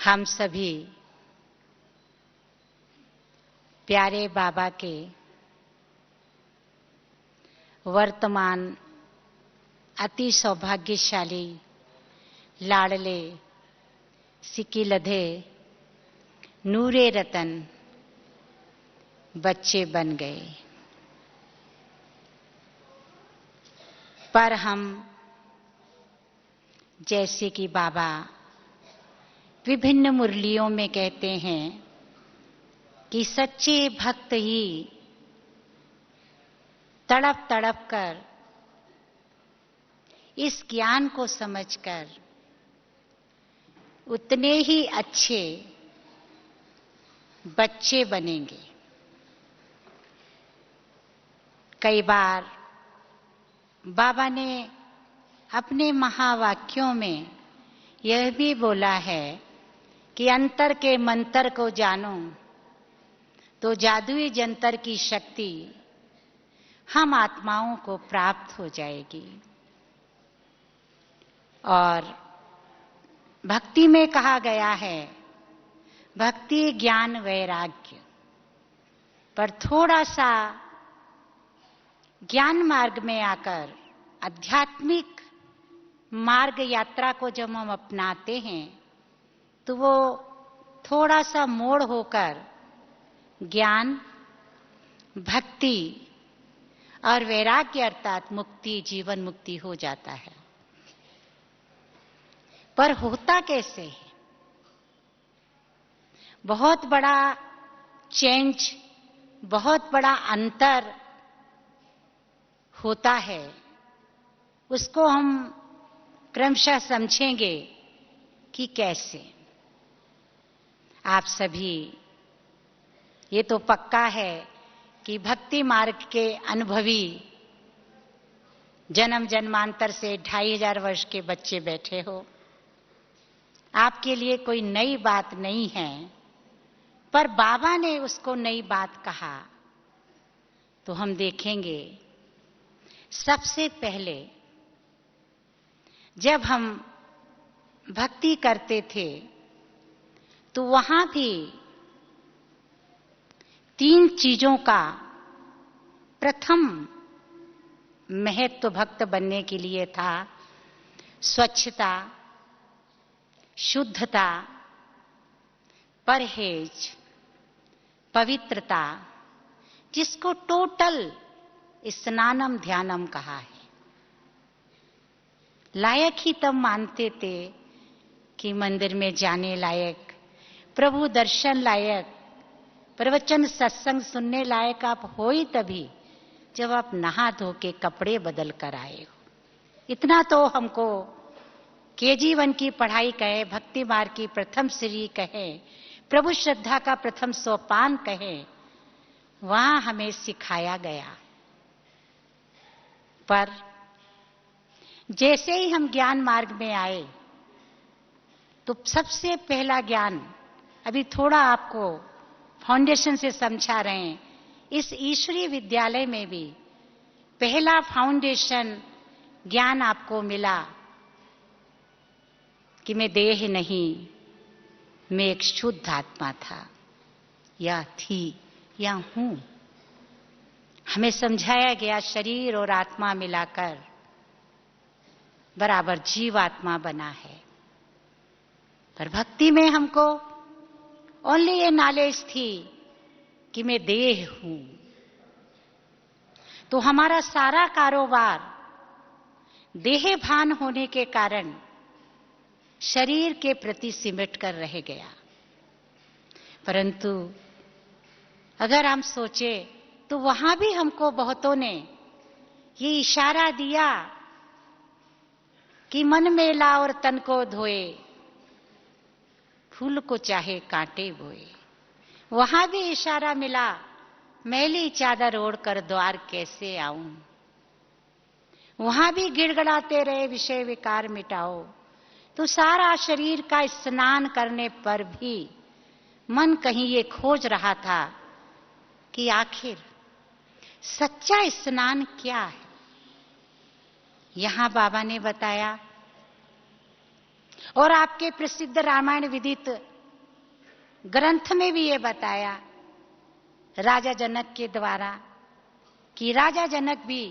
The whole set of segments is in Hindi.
हम सभी प्यारे बाबा के वर्तमान अति सौभाग्यशाली लाडले सिकिलधे नूरे रतन बच्चे बन गए। पर हम जैसे कि बाबा विभिन्न मुरलियों में कहते हैं कि सच्चे भक्त ही तड़प तड़प कर इस ज्ञान को समझकर उतने ही अच्छे बच्चे बनेंगे। कई बार बाबा ने अपने महावाक्यों में यह भी बोला है कि अंतर के मंतर को जानो तो जादुई जंतर की शक्ति हम आत्माओं को प्राप्त हो जाएगी। और भक्ति में कहा गया है भक्ति ज्ञान वैराग्य, पर थोड़ा सा ज्ञान मार्ग में आकर आध्यात्मिक मार्ग यात्रा को जब हम अपनाते हैं तो वो थोड़ा सा मोड़ होकर ज्ञान, भक्ति और वैराग्य अर्थात मुक्ति, जीवन मुक्ति हो जाता है। पर होता कैसे है? बहुत बड़ा चेंज, बहुत बड़ा अंतर होता है। उसको हम क्रमशः समझेंगे कि कैसे। आप सभी ये तो पक्का है कि भक्ति मार्ग के अनुभवी जन्म जन्मांतर से 2500 वर्ष के बच्चे बैठे हो। आपके लिए कोई नई बात नहीं है, पर बाबा ने उसको नई बात कहा तो हम देखेंगे। सबसे पहले जब हम भक्ति करते थे तो वहां भी 3 चीजों का प्रथम महत्व भक्त बनने के लिए था। स्वच्छता, शुद्धता, परहेज, पवित्रता, जिसको टोटल स्नानम ध्यानम कहा है। लायक ही तब मानते थे कि मंदिर में जाने लायक, प्रभु दर्शन लायक, प्रवचन सत्संग सुनने लायक आप हो ही तभी जब आप नहा धो के कपड़े बदल कर आए हो। इतना तो हमको KG1 की पढ़ाई कहे, भक्ति मार्ग की प्रथम सीढ़ी कहे, प्रभु श्रद्धा का प्रथम सोपान कहे, वहां हमें सिखाया गया। पर जैसे ही हम ज्ञान मार्ग में आए तो सबसे पहला ज्ञान, अभी थोड़ा आपको फाउंडेशन से समझा रहे हैं, इस ईश्वरीय विद्यालय में भी पहला फाउंडेशन ज्ञान आपको मिला कि मैं देह नहीं, मैं एक शुद्ध आत्मा था या थी या हूं। हमें समझाया गया शरीर और आत्मा मिलाकर बराबर जीवात्मा बना है। पर भक्ति में हमको ओनली ये नॉलेज थी कि मैं देह हूं। तो हमारा सारा कारोबार देह भान होने के कारण शरीर के प्रति सिमट कर रह गया। परंतु अगर हम सोचे तो वहां भी हमको बहुतों ने ये इशारा दिया कि मन मेला और तन को धोए, फूल को चाहे कांटे बोए। वहां भी इशारा मिला, मैली चादर ओढ़कर द्वार कैसे आऊं। वहां भी गिड़गड़ाते रहे विषय विकार मिटाओ। तो सारा शरीर का स्नान करने पर भी मन कहीं ये खोज रहा था कि आखिर सच्चा स्नान क्या है। यहां बाबा ने बताया और आपके प्रसिद्ध रामायण विदित ग्रंथ में भी ये बताया राजा जनक के द्वारा कि राजा जनक भी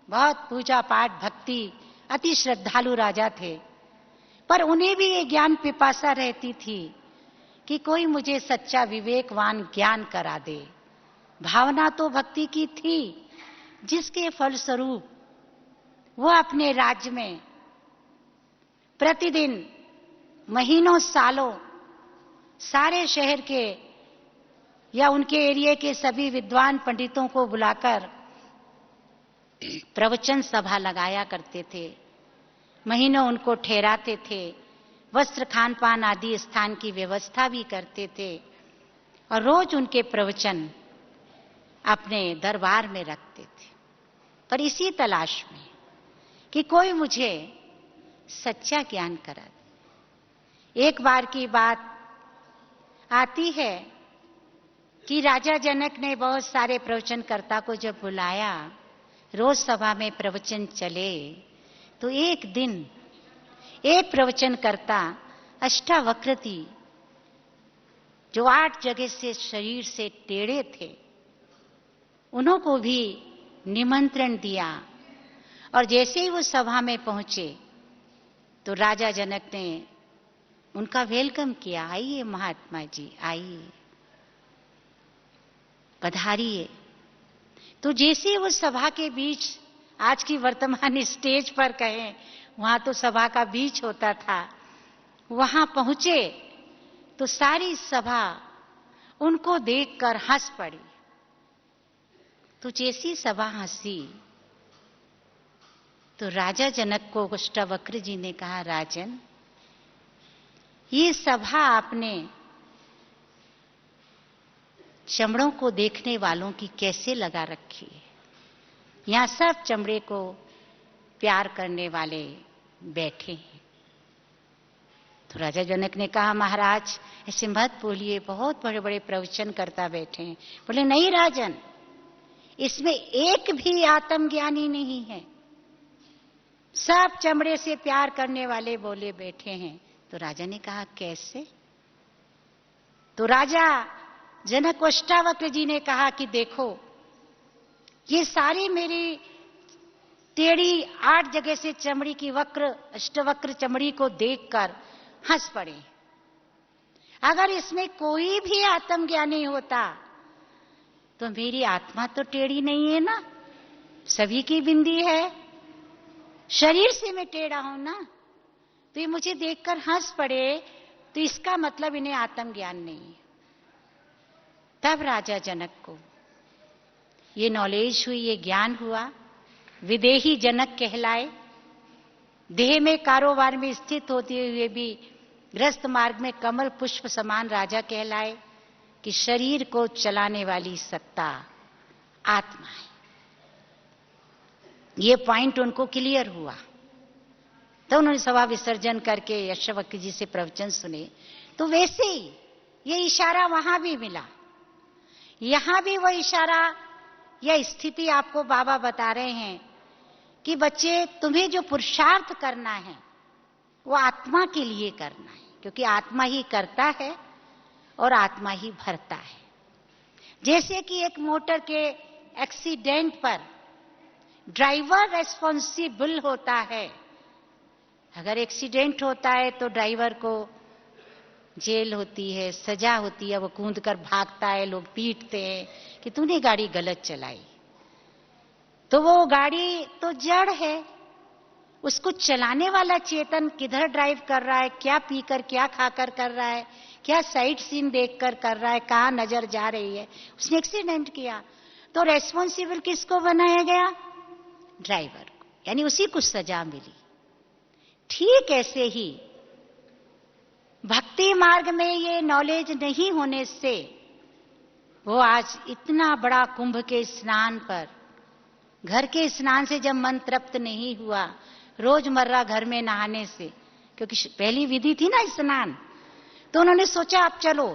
बहुत पूजा पाठ भक्ति अति श्रद्धालु राजा थे, पर उन्हें भी ये ज्ञान पिपासा रहती थी कि कोई मुझे सच्चा विवेकवान ज्ञान करा दे। भावना तो भक्ति की थी, जिसके फलस्वरूप वो अपने राज्य में प्रतिदिन महीनों सालों सारे शहर के या उनके एरिया के सभी विद्वान पंडितों को बुलाकर प्रवचन सभा लगाया करते थे। महीनों उनको ठहराते थे, वस्त्र खान पान आदि स्थान की व्यवस्था भी करते थे और रोज उनके प्रवचन अपने दरबार में रखते थे। पर इसी तलाश में कि कोई मुझे सच्चा ज्ञान करा दे। एक बार की बात आती है कि राजा जनक ने बहुत सारे प्रवचनकर्ता को जब बुलाया, रोज सभा में प्रवचन चले, तो एक दिन एक प्रवचनकर्ता अष्टावक्रती जो 8 जगह से शरीर से टेढ़े थे, उन्हों को भी निमंत्रण दिया और जैसे ही वो सभा में पहुंचे तो राजा जनक ने उनका वेलकम किया। आइए महात्मा जी, आइए, पधारिए। तो जैसे वो सभा के बीच, आज की वर्तमान स्टेज पर कहें, वहां तो सभा का बीच होता था, वहां पहुंचे तो सारी सभा उनको देखकर हंस पड़ी। तो जैसी सभा हंसी तो राजा जनक को अष्टावक्र जी ने कहा, राजन, ये सभा आपने चमड़ों को देखने वालों की कैसे लगा रखी है? यहां सब चमड़े को प्यार करने वाले बैठे हैं। तो राजा जनक ने कहा, महाराज ऐसे मत बोलिए, बहुत बड़े बड़े प्रवचन करता बैठे हैं। बोले, नहीं राजन, इसमें एक भी आत्मज्ञानी नहीं है, सब चमड़े से प्यार करने वाले बोले बैठे हैं। तो राजा ने कहा, कैसे? तो राजा जनक अष्टावक्र जी ने कहा कि देखो, ये सारी मेरी टेढ़ी 8 जगह से चमड़ी की वक्र अष्टवक्र चमड़ी को देखकर हंस पड़े। अगर इसमें कोई भी आत्मज्ञानी होता तो मेरी आत्मा तो टेढ़ी नहीं है ना, सभी की बिंदी है, शरीर से मैं टेढ़ा हूं ना, तो ये मुझे देखकर हंस पड़े, तो इसका मतलब इन्हें आत्मज्ञान नहीं है। तब राजा जनक को ये नॉलेज हुई, ये ज्ञान हुआ। विदेही जनक कहलाए, देह में कारोबार में स्थित होते हुए भी ग्रस्त मार्ग में कमल पुष्प समान राजा कहलाए कि शरीर को चलाने वाली सत्ता आत्मा है। ये पॉइंट उनको क्लियर हुआ। तो उन्होंने सभा विसर्जन करके अष्टावक्र जी से प्रवचन सुने। तो वैसे ही ये इशारा वहां भी मिला, यहां भी वो इशारा या स्थिति आपको बाबा बता रहे हैं कि बच्चे, तुम्हें जो पुरुषार्थ करना है वो आत्मा के लिए करना है, क्योंकि आत्मा ही करता है और आत्मा ही भरता है। जैसे कि एक मोटर के एक्सीडेंट पर ड्राइवर रेस्पॉन्सिबल होता है। अगर एक्सीडेंट होता है तो ड्राइवर को जेल होती है, सजा होती है, वो कूद कर भागता है, लोग पीटते हैं कि तूने गाड़ी गलत चलाई। तो वो गाड़ी तो जड़ है, उसको चलाने वाला चेतन किधर ड्राइव कर रहा है, क्या पीकर क्या खाकर कर रहा है, क्या साइट सीन देखकर कर रहा है, कहां नजर जा रही है। उसने एक्सीडेंट किया तो रेस्पॉन्सिबल किसको बनाया गया? ड्राइवर को, यानी उसी को सजा मिली। ठीक ऐसे ही भक्ति मार्ग में ये नॉलेज नहीं होने से वो आज इतना बड़ा कुंभ के स्नान पर, घर के स्नान से जब मन तृप्त नहीं हुआ, रोजमर्रा घर में नहाने से, क्योंकि पहली विधि थी ना स्नान, तो उन्होंने सोचा अब चलो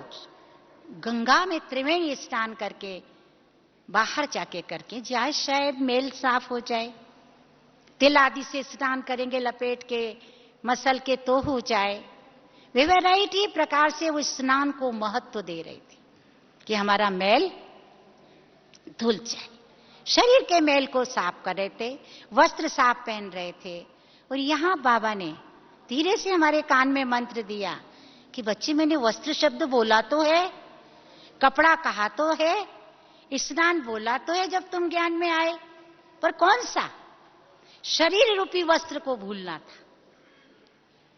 गंगा में त्रिवेणी स्नान करके बाहर जाके करके जाए, शायद मेल साफ हो जाए। तिल आदि से स्नान करेंगे लपेट के, मसल के, तो हो जाए। वे वैरायटी प्रकार से वो स्नान को महत्व दे रही थी कि हमारा मैल धुल जाए। शरीर के मैल को साफ कर रहे थे, वस्त्र साफ पहन रहे थे। और यहां बाबा ने धीरे से हमारे कान में मंत्र दिया कि बच्चे मैंने वस्त्र शब्द बोला तो है, कपड़ा कहा तो है, स्नान बोला तो है जब तुम ज्ञान में आए, पर कौन सा? शरीर रूपी वस्त्र को भूलना था।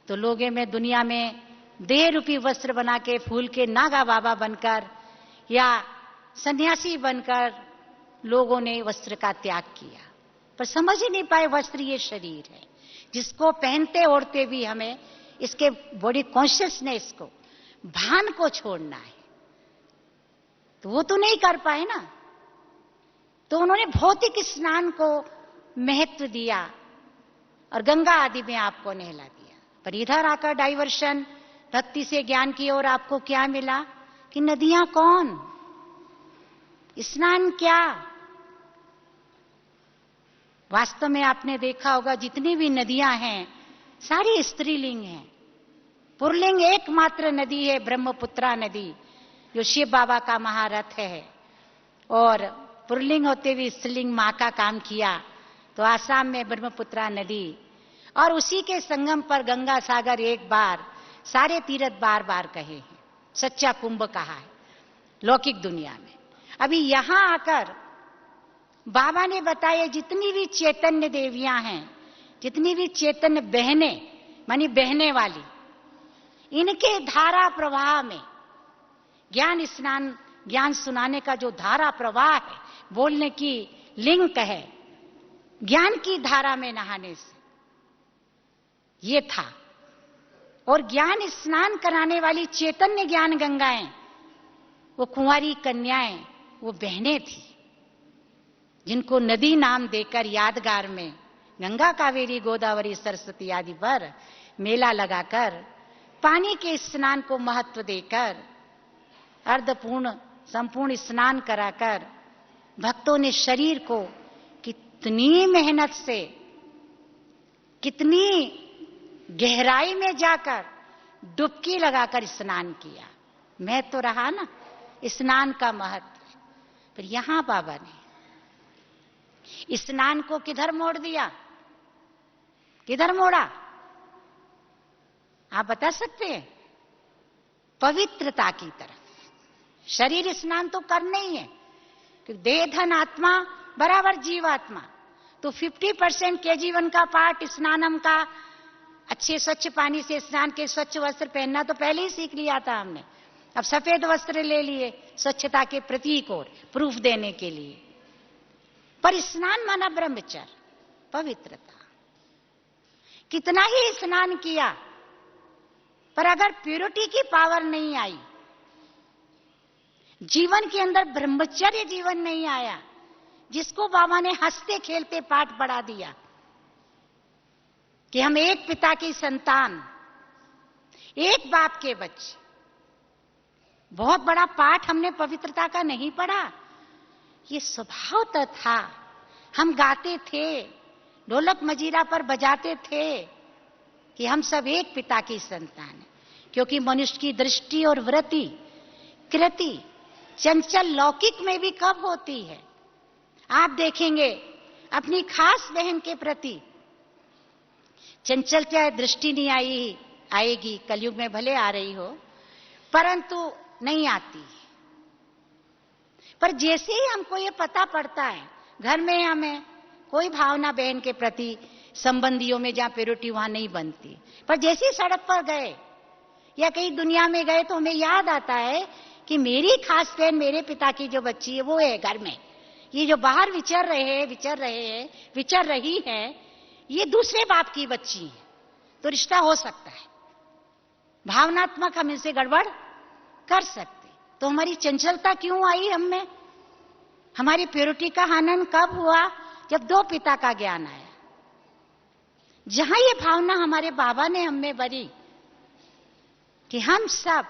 तो लोगों में दुनिया में देह रूपी वस्त्र बना के फूल के नागा बाबा बनकर या सन्यासी बनकर लोगों ने वस्त्र का त्याग किया, पर समझ ही नहीं पाए वस्त्र ये शरीर है जिसको पहनते ओढ़ते भी हमें इसके बॉडी कॉन्शियसनेस को, भान को छोड़ना है। तो वो तो नहीं कर पाए ना। तो उन्होंने भौतिक स्नान को महत्व दिया और गंगा आदि में आपको नहला दिया। पर इधर आकर डाइवर्शन, भक्ति से ज्ञान की ओर आपको क्या मिला कि नदियां कौन, स्नान क्या? वास्तव में आपने देखा होगा जितनी भी नदियां हैं सारी स्त्रीलिंग हैं। पुरलिंग एकमात्र नदी है ब्रह्मपुत्रा नदी, जो शिव बाबा का महारथ है। और पुरलिंग होते हुए स्त्रीलिंग मां का काम किया तो आसाम में ब्रह्मपुत्रा नदी, और उसी के संगम पर गंगा सागर एक बार, सारे तीर्थ बार बार कहे हैं, सच्चा कुंभ कहा है लौकिक दुनिया में। अभी यहां आकर बाबा ने बताया जितनी भी चैतन्य देवियां हैं, जितनी भी चैतन्य बहनें मानी बहने वाली, इनके धारा प्रवाह में ज्ञान स्नान, ज्ञान सुनाने का जो धारा प्रवाह है, बोलने की लिंक है, ज्ञान की धारा में नहाने से ये था। और ज्ञान स्नान कराने वाली चैतन्य ज्ञान गंगाएं, वो कुंवारी कन्याएं, वो बहनें थी जिनको नदी नाम देकर यादगार में गंगा, कावेरी, गोदावरी, सरस्वती आदि पर मेला लगाकर पानी के स्नान को महत्व देकर अर्धपूर्ण संपूर्ण स्नान कराकर भक्तों ने शरीर को कितनी मेहनत से, कितनी गहराई में जाकर डुबकी लगाकर स्नान किया। मैं तो रहा ना स्नान का महत्व। पर यहां बाबा ने स्नान को किधर मोड़ दिया? किधर मोड़ा? आप बता सकते हैं? पवित्रता की तरफ। शरीर स्नान तो करना ही है क्योंकि देह धन आत्मा बराबर जीवात्मा। तो 50% के जीवन का पाठ स्नानम का, अच्छे स्वच्छ पानी से स्नान के स्वच्छ वस्त्र पहनना तो पहले ही सीख लिया था हमने। अब सफेद वस्त्र ले लिए स्वच्छता के प्रतीक और प्रूफ देने के लिए। पर स्नान माना ब्रह्मचर्य, पवित्रता। कितना ही स्नान किया पर अगर प्योरिटी की पावर नहीं आई, जीवन के अंदर ब्रह्मचर्य जीवन नहीं आया, जिसको बाबा ने हंसते खेलते पाठ पढ़ा दिया कि हम एक पिता की संतान, एक बाप के बच्चे। बहुत बड़ा पाठ हमने पवित्रता का नहीं पढ़ा, ये स्वभाव था। हम गाते थे, ढोलक मजीरा पर बजाते थे कि हम सब एक पिता की संतान हैं। क्योंकि मनुष्य की दृष्टि और वृत्ति, कृति चंचल लौकिक में भी कब होती है? आप देखेंगे अपनी खास बहन के प्रति चंचल चाहे दृष्टि नहीं आएगी, कलयुग में भले आ रही हो, परंतु नहीं आती। पर जैसे ही हमको ये पता पड़ता है, घर में हमें कोई भावना बहन के प्रति, संबंधियों में जहां प्योरिटी वहां नहीं बनती, पर जैसे सड़क पर गए या कहीं दुनिया में गए तो हमें याद आता है कि मेरी खास बहन, मेरे पिता की जो बच्ची है वो है घर में। ये जो बाहर विचर रही है, ये दूसरे बाप की बच्ची है। तो रिश्ता हो सकता है, भावनात्मक हम इनसे गड़बड़ कर सकते। तो हमारी चंचलता क्यों आई हम में? हमारी प्योरिटी का हनन कब हुआ? जब दो पिता का ज्ञान आया। जहां ये भावना हमारे बाबा ने हम में भरी कि हम सब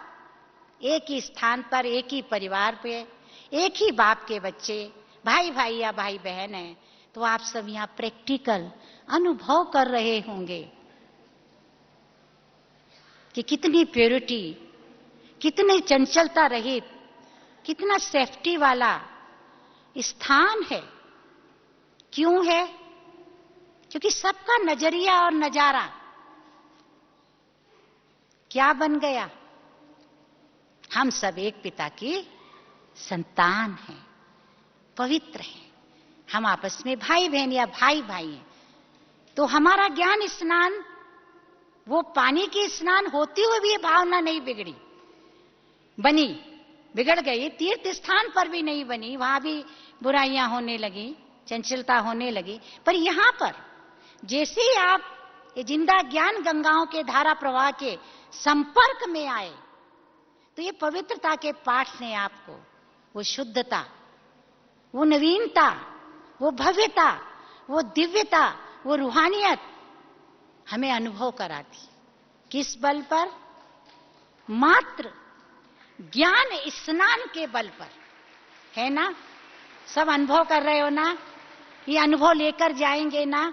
एक ही स्थान पर, एक ही परिवार पे, एक ही बाप के बच्चे, भाई भाई या भाई बहन है, तो आप सब यहां प्रैक्टिकल अनुभव कर रहे होंगे कि कितनी प्योरिटी, कितनी चंचलता रहित, कितना सेफ्टी वाला स्थान है। क्यों है? क्योंकि सबका नजरिया और नजारा क्या बन गया? हम सब एक पिता की संतान हैं, पवित्र हैं, हम आपस में भाई बहन या भाई भाई हैं। तो हमारा ज्ञान स्नान, वो पानी की स्नान होते हुए भी ये भावना नहीं बिगड़ी, बनी, बिगड़ गई। तीर्थ स्थान पर भी नहीं बनी, वहां भी बुराइयां होने लगी, चंचलता होने लगी। पर यहां पर जैसे ही आप ये जिंदा ज्ञान गंगाओं के धारा प्रवाह के संपर्क में आए, तो ये पवित्रता के पाठ ने आपको वो शुद्धता, वो नवीनता, वो भव्यता, वो दिव्यता, वो रूहानियत हमें अनुभव करा दी। किस बल पर? मात्र ज्ञान स्नान के बल पर, है ना? सब अनुभव कर रहे हो ना? ये अनुभव लेकर जाएंगे ना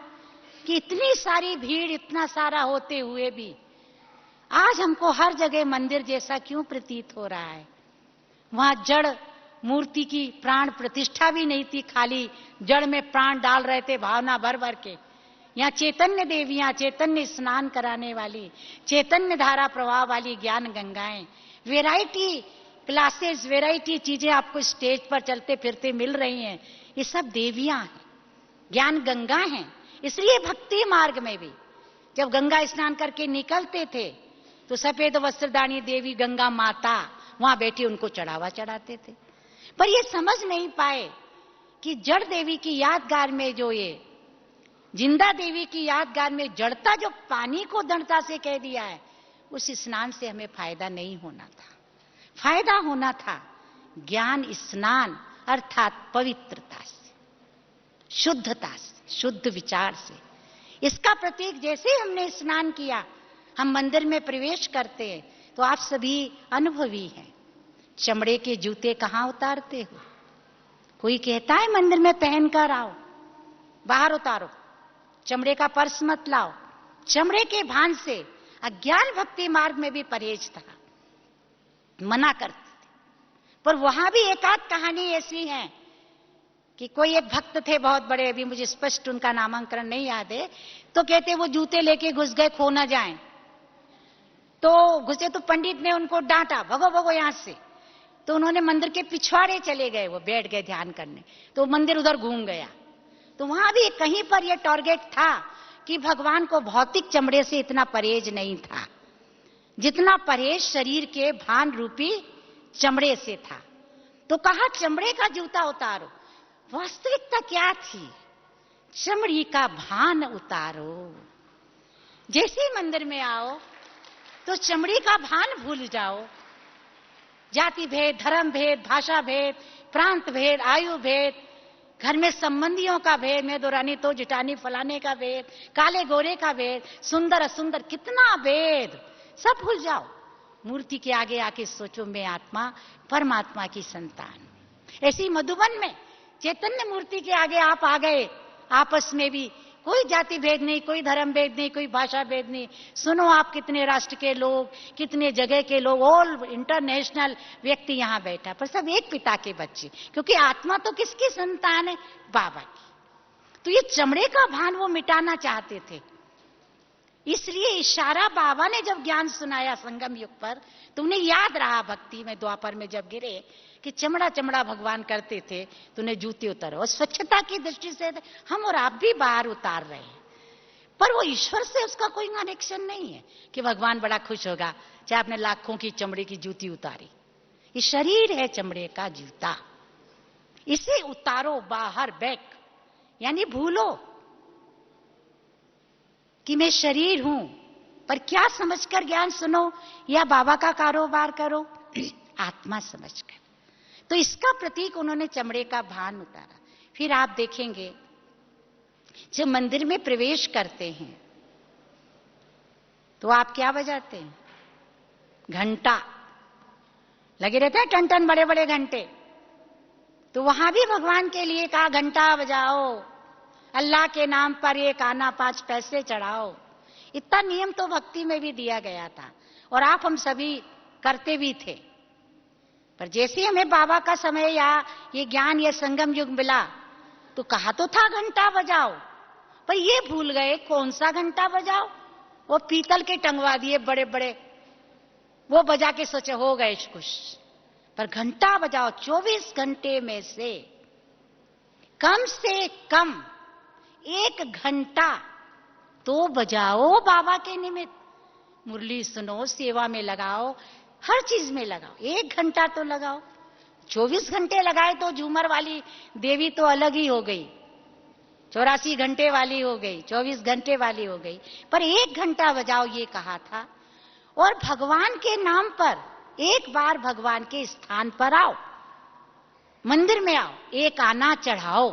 कि इतनी सारी भीड़, इतना सारा होते हुए भी आज हमको हर जगह मंदिर जैसा क्यों प्रतीत हो रहा है? वहां जड़ मूर्ति की प्राण प्रतिष्ठा भी नहीं थी, खाली जड़ में प्राण डाल रहे थे भावना भर भर के। यहाँ चैतन्य देवियां, चैतन्य स्नान कराने वाली, चैतन्य धारा प्रवाह वाली ज्ञान गंगाएं, वेराइटी क्लासेस, वेराइटी चीजें आपको स्टेज पर चलते फिरते मिल रही हैं। ये सब देवियां हैं, ज्ञान गंगा हैं। इसलिए भक्ति मार्ग में भी जब गंगा स्नान करके निकलते थे तो सफेद वस्त्रदानी देवी गंगा माता वहां बैठी उनको चढ़ावा चढ़ाते थे। पर ये समझ नहीं पाए कि जड़ देवी की यादगार में, जो ये जिंदा देवी की यादगार में जड़ता जो पानी को दृढ़ता से कह दिया है, उस स्नान से हमें फायदा नहीं होना था। फायदा होना था ज्ञान स्नान अर्थात पवित्रता से, शुद्धता से, शुद्ध विचार से। इसका प्रतीक जैसे हमने स्नान किया, हम मंदिर में प्रवेश करते हैं तो आप सभी अनुभवी हैं। चमड़े के जूते कहां उतारते हो? कोई कहता है मंदिर में पहन कर आओ, बाहर उतारो। चमड़े का पर्स मत लाओ। चमड़े के भान से अज्ञान भक्ति मार्ग में भी परहेज था, मना करते थे। पर वहां भी एक आध कहानी ऐसी है कि कोई एक भक्त थे बहुत बड़े, अभी मुझे स्पष्ट उनका नामांकन नहीं याद है, तो कहते वो जूते लेके घुस गए, खो ना जाएं। तो घुसे तो पंडित ने उनको डांटा, भगो भगो यहां से। तो उन्होंने मंदिर के पिछवाड़े चले गए, वो बैठ गए ध्यान करने, तो मंदिर उधर घूम गया। तो वहां भी कहीं पर यह टारगेट था कि भगवान को भौतिक चमड़े से इतना परहेज नहीं था जितना परहेज शरीर के भान रूपी चमड़े से था। तो कहा चमड़े का जूता उतारो। वास्तविकता क्या थी? चमड़ी का भान उतारो। जैसे ही मंदिर में आओ तो चमड़ी का भान भूल जाओ। जाति भेद, धर्म भेद, भाषा भेद, प्रांत भेद, आयु भेद, घर में संबंधियों का भेद, मैं दोरानी तो जिटानी फलाने का भेद, काले गोरे का भेद, सुंदर असुंदर, कितना भेद, सब भूल जाओ। मूर्ति के आगे आके सोचो मैं आत्मा, परमात्मा की संतान। ऐसी मधुबन में चैतन्य मूर्ति के आगे आप आ गए, आपस में भी कोई जाति भेद नहीं, कोई धर्म भेद नहीं, कोई भाषा भेद नहीं। सुनो आप कितने राष्ट्र के लोग, कितने जगह के लोग, ऑल इंटरनेशनल व्यक्ति यहां बैठा, पर सब एक पिता के बच्चे, क्योंकि आत्मा तो किसकी संतान है? बाबा की। तो ये चमड़े का भान वो मिटाना चाहते थे। इसलिए इशारा बाबा ने जब ज्ञान सुनाया संगम युग पर, तो उन्हें याद रहा भक्ति में द्वापर में जब गिरे कि चमड़ा चमड़ा भगवान करते थे, तो उन्हें जूते उतारो। और स्वच्छता की दृष्टि से हम और आप भी बाहर उतार रहे हैं, पर वो ईश्वर से उसका कोई कनेक्शन नहीं है कि भगवान बड़ा खुश होगा चाहे आपने लाखों की चमड़े की जूती उतारी। ये शरीर है चमड़े का जूता, इसे उतारो बाहर, बैक, यानी भूलो कि मैं शरीर हूं। पर क्या समझकर ज्ञान सुनो या बाबा का कारोबार करो? आत्मा समझकर। तो इसका प्रतीक उन्होंने चमड़े का भान उतारा। फिर आप देखेंगे जब मंदिर में प्रवेश करते हैं तो आप क्या बजाते हैं? घंटा लगे रहते हैं, टन टन बड़े बड़े घंटे। तो वहां भी भगवान के लिए कहा घंटा बजाओ, अल्लाह के नाम पर एक आना 5 पैसे चढ़ाओ। इतना नियम तो भक्ति में भी दिया गया था। और आप हम सभी करते भी थे। पर जैसे हमें बाबा का समय या ये ज्ञान या संगम युग मिला तो कहा तो था घंटा बजाओ, पर ये भूल गए कौन सा घंटा बजाओ। वो पीतल के टंगवा दिए बड़े बड़े, वो बजा के सोचे हो गए खुश। पर घंटा बजाओ 24 घंटे में से कम 1 घंटा तो बजाओ बाबा के निमित्त। मुरली सुनो, सेवा में लगाओ, हर चीज में लगाओ, 1 घंटा तो लगाओ। 24 घंटे लगाए तो झूमर वाली देवी तो अलग ही हो गई, 84 घंटे वाली हो गई, 24 घंटे वाली हो गई, पर 1 घंटा बजाओ ये कहा था। और भगवान के नाम पर एक बार भगवान के स्थान पर आओ, मंदिर में आओ, 1 आना चढ़ाओ।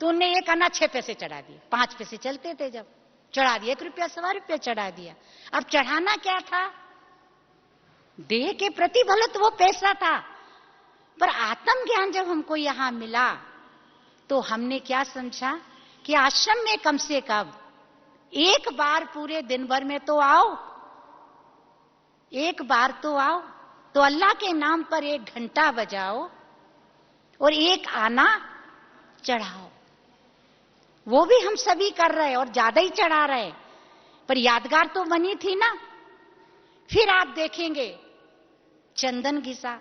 तो उनने 1 आना 6 पैसे चढ़ा दिए, 5 पैसे चलते थे जब, चढ़ा दिया 1 रुपया 1.25 रुपया चढ़ा दिया। अब चढ़ाना क्या था? देह के प्रति भले तो वो पैसा था, पर आत्म ज्ञान जब हमको यहां मिला तो हमने क्या समझा कि आश्रम में कम से कम 1 बार पूरे दिन भर में तो आओ, 1 बार तो आओ, तो अल्लाह के नाम पर 1 घंटा बजाओ और 1 आना चढ़ाओ। वो भी हम सभी कर रहे और ज्यादा ही चढ़ा रहे, पर यादगार तो बनी थी ना। फिर आप देखेंगे चंदन घिसा,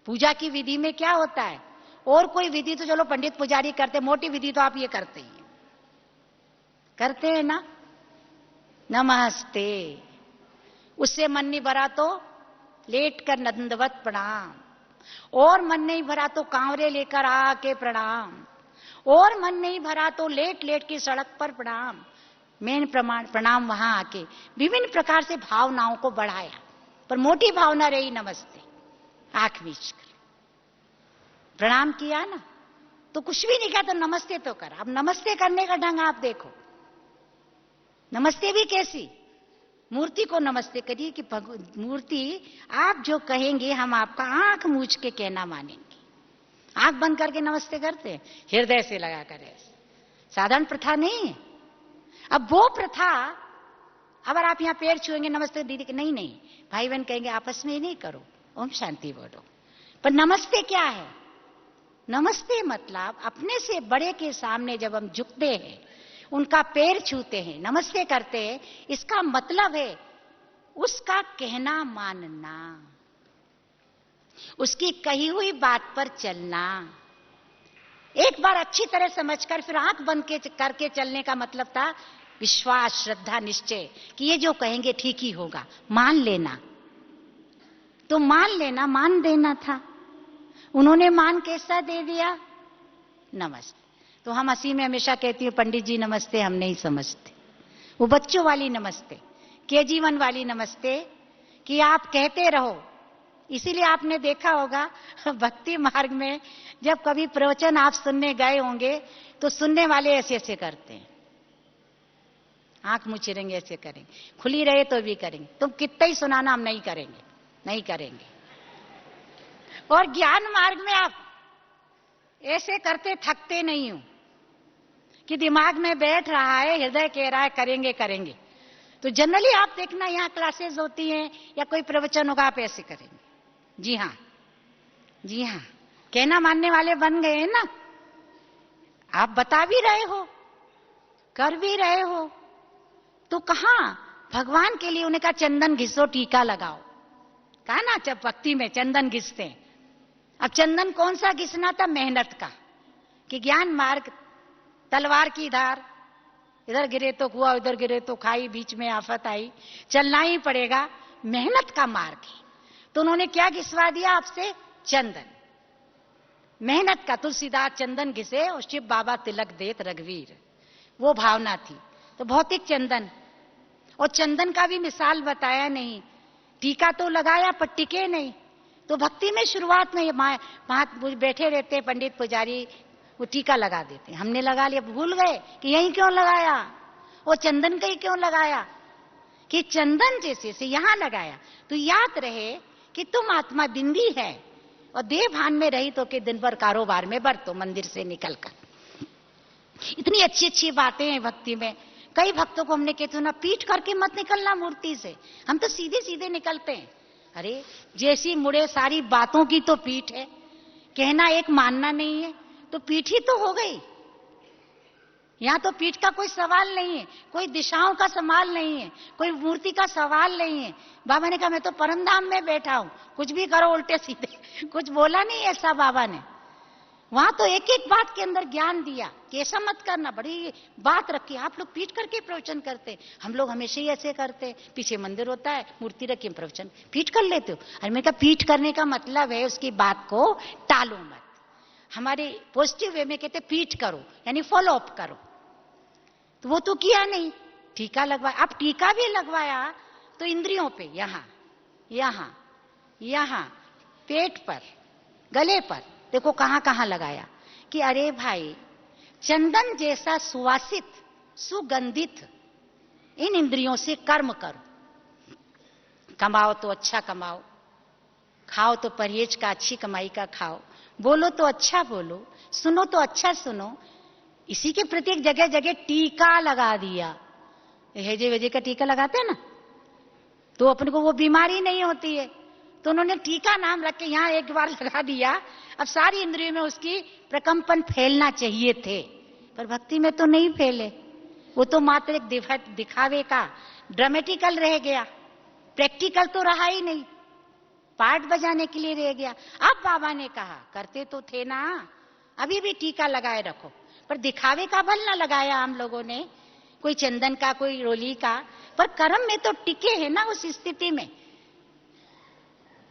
पूजा की विधि में क्या होता है, और कोई विधि तो चलो पंडित पुजारी करते, मोटी विधि तो आप ये करते हैं ना, नमस्ते। उससे मन नहीं भरा तो लेट कर नंदवत प्रणाम, और मन नहीं भरा तो कांवरे लेकर आके प्रणाम, और मन नहीं भरा तो लेट लेट की सड़क पर प्रणाम। मेन प्रणाम वहां आके विभिन्न प्रकार से भावनाओं को बढ़ाया, पर मोटी भावना रही नमस्ते। आंख मीच कर प्रणाम किया ना, तो कुछ भी नहीं कहा तो नमस्ते तो कर। अब नमस्ते करने का ढंग आप देखो, नमस्ते भी कैसी, मूर्ति को नमस्ते करिए कि मूर्ति आप जो कहेंगे हम आपका आंख मूछ के कहना मानेंगे। आंख बंद करके नमस्ते करते हैं, हृदय से लगा कर, साधारण प्रथा नहीं है। अब वो प्रथा, अगर आप यहां पैर छुएंगे नमस्ते दीदी के, नहीं नहीं भाई बहन कहेंगे आपस में ही नहीं करो, ओम शांति बोलो। पर नमस्ते क्या है? नमस्ते मतलब अपने से बड़े के सामने जब हम झुकते हैं, उनका पैर छूते हैं, नमस्ते करते हैं, इसका मतलब है उसका कहना मानना, उसकी कही हुई बात पर चलना। एक बार अच्छी तरह समझकर फिर आंख बंद करके चलने का मतलब था विश्वास, श्रद्धा, निश्चय कि ये जो कहेंगे ठीक ही होगा, मान लेना। तो मान लेना, मान देना था। उन्होंने मान कैसा दे दिया? नमस्ते। तो हम हंसी में हमेशा कहती हूँ पंडित जी नमस्ते हम नहीं समझते, वो बच्चों वाली नमस्ते, KG1 वाली नमस्ते कि आप कहते रहो। इसीलिए आपने देखा होगा भक्ति मार्ग में जब कभी प्रवचन आप सुनने गए होंगे तो सुनने वाले ऐसे ऐसे करते हैं, आंख मुचेरेंगे, ऐसे करेंगे, खुली रहे तो भी करेंगे। तुम कितना ही सुनाना, हम नहीं करेंगे, नहीं करेंगे। और ज्ञान मार्ग में आप ऐसे करते थकते नहीं हो कि दिमाग में बैठ रहा है, हृदय कह रहा है करेंगे करेंगे। तो जनरली आप देखना यहां क्लासेस होती हैं या कोई प्रवचन होगा, आप ऐसे करेंगे। जी हां, जी हां, कहना मानने वाले बन गए हैं ना। आप बता भी रहे हो, कर भी रहे हो, तो कहां भगवान के लिए उन्हें कहा चंदन घिसो, टीका लगाओ। कहा ना जब भक्ति में चंदन घिसते हैं। अब चंदन कौन सा घिसना था? मेहनत का, कि ज्ञान मार्ग तलवार की धार, इधर गिरे तो कुआ, उधर गिरे तो खाई, बीच में आफत आई, चलना ही पड़ेगा, मेहनत का मार्ग है। तो उन्होंने क्या घिसवा दिया आपसे? चंदन, मेहनत का। तुलसीदास चंदन घिसे और शिव बाबा तिलक देत रघुवीर, वो भावना थी। तो भौतिक चंदन, और चंदन का भी मिसाल बताया नहीं, टीका तो लगाया पर टिके नहीं। तो भक्ति में शुरुआत में वहां बैठे रहते पंडित पुजारी, वो टीका लगा देते, हमने लगा लिया, भूल गए कि यही क्यों लगाया, वो चंदन का ही क्यों लगाया, कि चंदन जैसे से यहां लगाया। तो याद रहे कि तुम आत्मा बिंदी है और देह भान में रही तो कि दिन भर कारोबार में बरतो मंदिर से निकलकर। इतनी अच्छी अच्छी बातें हैं भक्ति में, कई भक्तों को हमने कहते ना, पीट करके मत निकलना मूर्ति से, हम तो सीधे सीधे निकलते हैं। अरे जैसी मुड़े सारी बातों की तो पीठ है, कहना एक मानना नहीं है, तो पीठ ही तो हो गई। यहां तो पीठ का कोई सवाल नहीं है, कोई दिशाओं का सवाल नहीं है, कोई मूर्ति का सवाल नहीं है। बाबा ने कहा मैं तो परमधाम में बैठा हूं, कुछ भी करो उल्टे सीधे, कुछ बोला नहीं ऐसा बाबा ने। वहां तो एक एक बात के अंदर ज्ञान दिया कि ऐसा मत करना, बड़ी बात रखी। आप लोग पीठ करके प्रवचन करते, हम लोग हमेशा ही ऐसे करते, पीछे मंदिर होता है, मूर्ति रखी, प्रवचन पीठ कर लेते हो। अरे मैं कहा पीठ करने का मतलब है उसकी बात को टालो मत। हमारे पॉजिटिव वे में कहते पीठ करो, यानी फॉलो अप करो। तो वो तो किया नहीं, टीका लगवाया। अब टीका भी लगवाया तो इंद्रियों पे, यहां यहां यहां, पेट पर, गले पर, देखो कहां कहां लगाया कि अरे भाई चंदन जैसा सुवासित सुगंधित इन इंद्रियों से कर्म करो। कमाओ तो अच्छा कमाओ, खाओ तो परहेज का, अच्छी कमाई का खाओ, बोलो तो अच्छा बोलो, सुनो तो अच्छा सुनो। इसी के प्रति एक जगह जगह टीका लगा दिया। हेजे वेजे का टीका लगाते हैं ना, तो अपने को वो बीमारी नहीं होती है, तो उन्होंने टीका नाम रख के यहां एक बार लगा दिया। अब सारी इंद्रियों में उसकी प्रकंपन फैलना चाहिए थे, पर भक्ति में तो नहीं फैले। वो तो मात्र एक दिखावे का ड्रामेटिकल रह गया, प्रैक्टिकल तो रहा ही नहीं, पार्ट बजाने के लिए रह गया। अब बाबा ने कहा करते तो थे ना, अभी भी टीका लगाए रखो, पर दिखावे का बल ना लगाया हम लोगों ने, कोई चंदन का, कोई रोली का, पर कर्म में तो टिके हैं ना उस स्थिति में।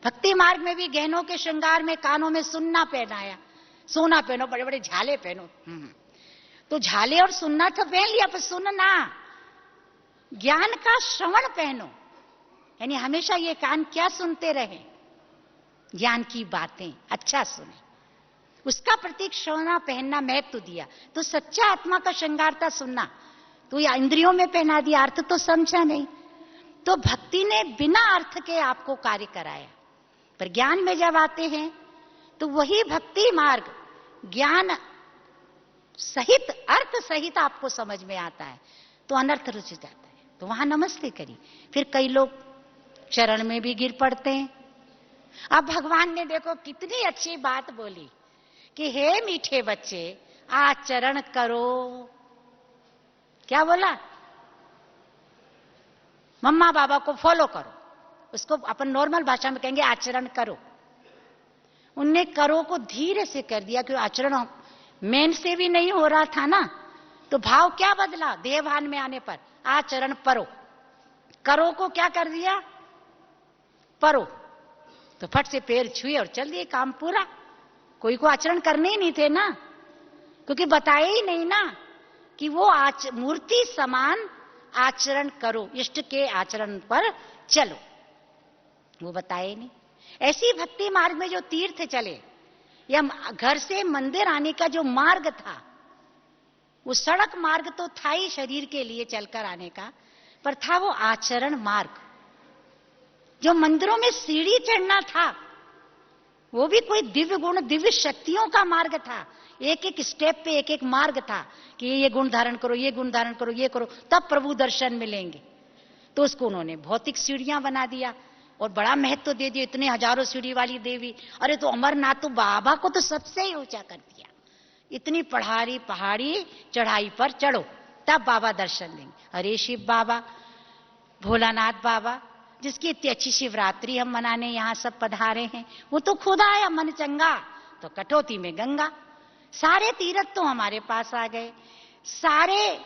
भक्ति मार्ग में भी गहनों के श्रृंगार में कानों में सुनना पहनाया, सोना पहनो, बड़े बड़े झाले पहनो। तो झाले और सुनना तो पहन लिया, पर सुनना, ज्ञान का श्रवण पहनो, यानी हमेशा ये कान क्या सुनते रहे, ज्ञान की बातें अच्छा सुने, उसका प्रतीक श्रवणा पहनना महत्व दिया। तो सच्चा आत्मा का श्रृंगार था सुनना, तो ये इंद्रियों में पहना दिया, अर्थ तो समझा नहीं। तो भक्ति ने बिना अर्थ के आपको कार्य कराया, पर ज्ञान में जब आते हैं तो वही भक्ति मार्ग ज्ञान सहित, अर्थ सहित आपको समझ में आता है, तो अनर्थ रुच जाता है। तो वहां नमस्ते करी। फिर कई लोग चरण में भी गिर पड़ते हैं। अब भगवान ने देखो कितनी अच्छी बात बोली कि हे मीठे बच्चे आचरण करो। क्या बोला? मम्मा बाबा को फॉलो करो, उसको अपन नॉर्मल भाषा में कहेंगे आचरण करो। उनने करो को धीरे से कर दिया, क्योंकि आचरण मेन से भी नहीं हो रहा था ना, तो भाव क्या बदला देहभान में आने पर, आचरण परो। करो को क्या कर दिया, परो, तो फट से पैर छुए और चल दिए, काम पूरा। कोई को आचरण करने ही नहीं थे ना, क्योंकि बताए ही नहीं ना कि वो मूर्ति समान आचरण करो, इष्ट के आचरण पर चलो, वो बताए नहीं। ऐसी भक्ति मार्ग में जो तीर्थ चले, या घर से मंदिर आने का जो मार्ग था, वो सड़क मार्ग तो था ही शरीर के लिए चलकर आने का, पर था वो आचरण मार्ग। जो मंदिरों में सीढ़ी चढ़ना था, वो भी कोई दिव्य गुण दिव्य शक्तियों का मार्ग था। एक एक स्टेप पे एक एक मार्ग था कि ये गुण धारण करो, ये गुण धारण करो, ये करो, तब प्रभु दर्शन मिलेंगे। तो उसको उन्होंने भौतिक सीढ़ियां बना दिया और बड़ा महत्व दे दिया, इतने हजारों सीढ़ी वाली देवी। अरे तो अमरनाथ तो बाबा को तो सबसे ही ऊंचा कर दिया, इतनी पहाड़ी चढ़ाई पर चढ़ो तब बाबा दर्शन देंगे। अरे शिव बाबा, भोलानाथ बाबा, जिसकी इतनी अच्छी शिवरात्रि हम मनाने यहां सब पधारे हैं, वो तो खुद आया मन चंगा, तो कटौती में गंगा। सारे तीर्थ तो हमारे पास आ गए, सारे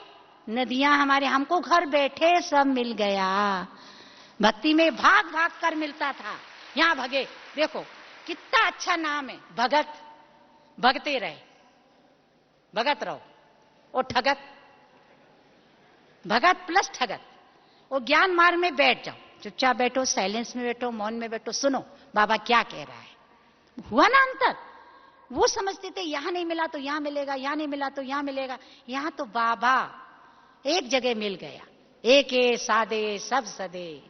नदियां हमारे, हमको घर बैठे सब मिल गया। भक्ति में भाग भाग कर मिलता था, यहां भगे। देखो कितना अच्छा नाम है, भगत, भगते रहे, भगत रहो, और ठगत, भगत प्लस ठगत। और ज्ञान मार्ग में बैठ जाओ, चुपचाप बैठो, साइलेंस में बैठो, मौन में बैठो, सुनो बाबा क्या कह रहा है। हुआ ना अंतर। वो समझते थे यहां नहीं मिला तो यहां मिलेगा, यहां नहीं मिला तो यहां मिलेगा, यहां तो बाबा एक जगह मिल गया। एक साधे सब सदे,